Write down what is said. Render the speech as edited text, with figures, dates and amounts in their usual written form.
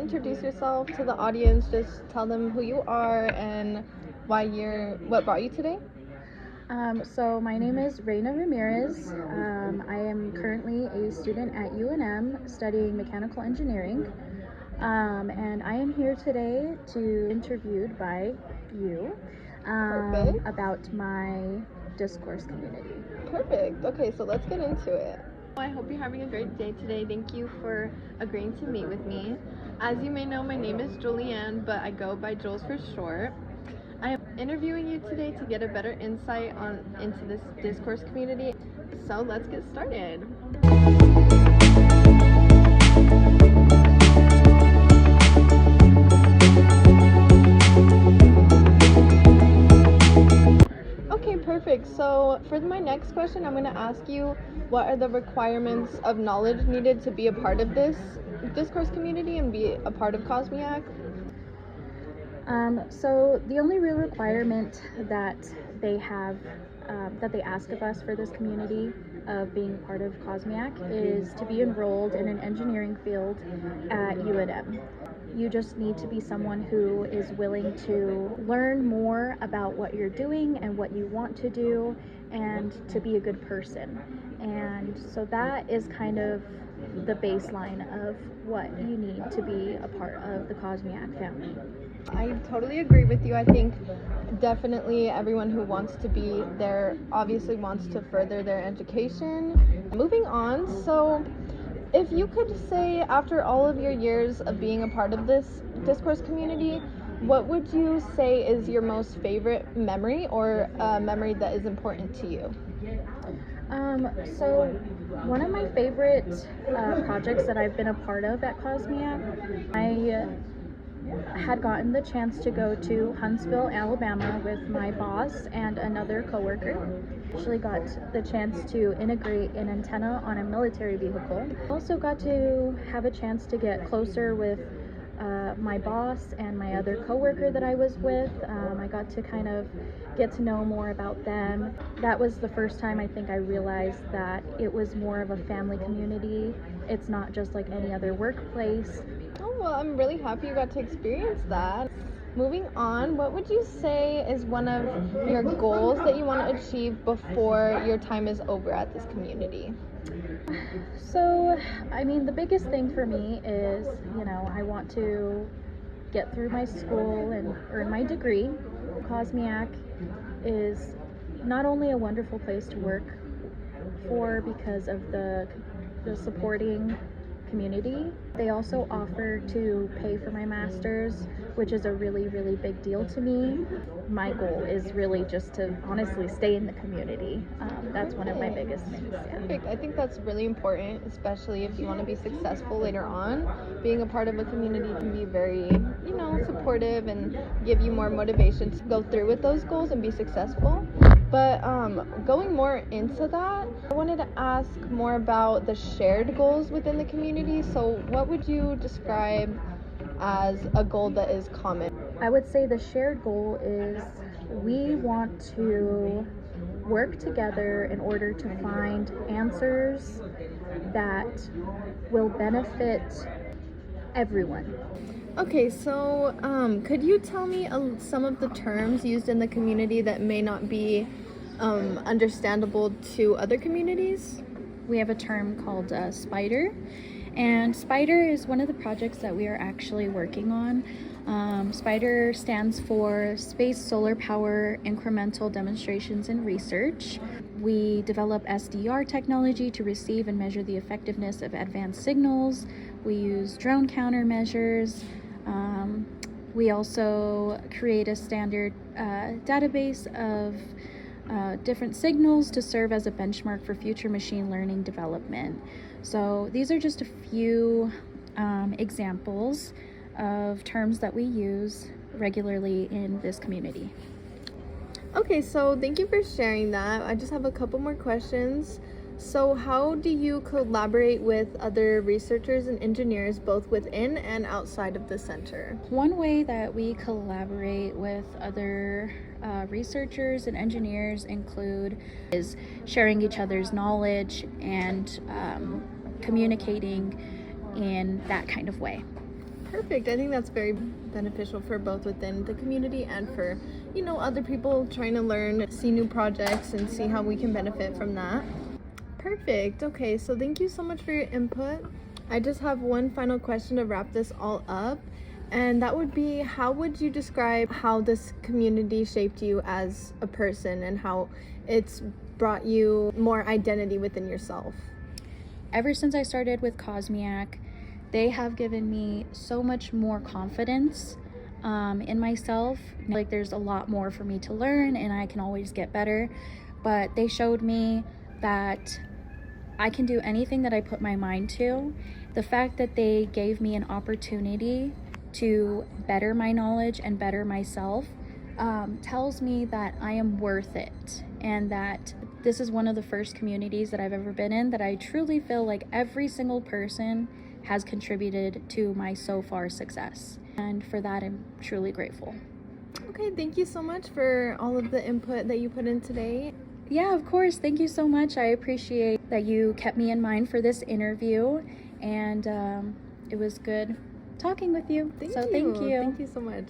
introduce yourself to the audience? Just tell them who you are and what brought you today. So my name is Reina Ramirez. I am currently a student at UNM studying mechanical engineering. And I am here today to be interviewed by you about my discourse community. Perfect. Okay, so let's get into it. I hope you're having a great day today. Thank you for agreeing to meet with me. As you may know, my name is Julianne, but I go by Jules for short. I am interviewing you today to get a better insight into this discourse community. So let's get started. Okay, perfect. So for my next question, I'm going to ask you, what are the requirements of knowledge needed to be a part of this discourse community and be a part of COSMIAC? So the only real requirement that they have, that they ask of us for this community of being part of COSMIAC is to be enrolled in an engineering field at UNM. You just need to be someone who is willing to learn more about what you're doing and what you want to do, and to be a good person. And so that is kind of the baseline of what you need to be a part of the COSMIAC family. I totally agree with you. I think definitely everyone who wants to be there obviously wants to further their education. Moving on, so if you could say, after all of your years of being a part of this discourse community, what would you say is your most favorite memory, or a memory that is important to you? So one of my favorite projects that I've been a part of at COSMIAC, I had gotten the chance to go to Huntsville, Alabama with my boss and another coworker. Actually got the chance to integrate an antenna on a military vehicle. Also got to have a chance to get closer with my boss and my other coworker that I was with. I got to kind of get to know more about them. That was the first time I think I realized that it was more of a family community. It's not just like any other workplace. Oh, well, I'm really happy you got to experience that. Moving on, what would you say is one of your goals that you want to achieve before your time is over at this community? So, I mean, the biggest thing for me is, I want to get through my school and earn my degree. COSMIAC is not only a wonderful place to work for because of the supporting community, they also offer to pay for my master's, which is a really, really big deal to me. My goal is really just to honestly stay in the community. That's one of my biggest things. Yeah. I think that's really important, especially if you want to be successful later on. Being a part of a community can be very, supportive and give you more motivation to go through with those goals and be successful. But going more into that, I wanted to ask more about the shared goals within the community. So what would you describe as a goal that is common? I would say the shared goal is we want to work together in order to find answers that will benefit everyone. Okay, so could you tell me some of the terms used in the community that may not be understandable to other communities? We have a term called SPIDER, and SPIDER is one of the projects that we are actually working on. SPIDER stands for Space Solar Power Incremental Demonstrations and Research. We develop SDR technology to receive and measure the effectiveness of advanced signals. We use drone countermeasures. We also create a standard database of different signals to serve as a benchmark for future machine learning development. So these are just a few examples of terms that we use regularly in this community. Okay, so thank you for sharing that. I just have a couple more questions. So how do you collaborate with other researchers and engineers both within and outside of the center? One way that we collaborate with other researchers and engineers is sharing each other's knowledge and communicating in that kind of way. Perfect. I think that's very beneficial for both within the community and for, other people trying to learn, see new projects, and see how we can benefit from that. Perfect. Okay, so thank you so much for your input. I just have one final question to wrap this all up, and that would be, how would you describe how this community shaped you as a person and how it's brought you more identity within yourself? Ever since I started with Cosmiac, they have given me so much more confidence in myself. Like, there's a lot more for me to learn and I can always get better, but they showed me that I can do anything that I put my mind to. The fact that they gave me an opportunity to better my knowledge and better myself tells me that I am worth it, and that this is one of the first communities that I've ever been in that I truly feel like every single person has contributed to my so far success, and for that I'm truly grateful. Okay, thank you so much for all of the input that you put in today. Yeah, of course. Thank you so much. I appreciate that you kept me in mind for this interview, and it was good talking with you. Thank so you. Thank you. Thank you so much.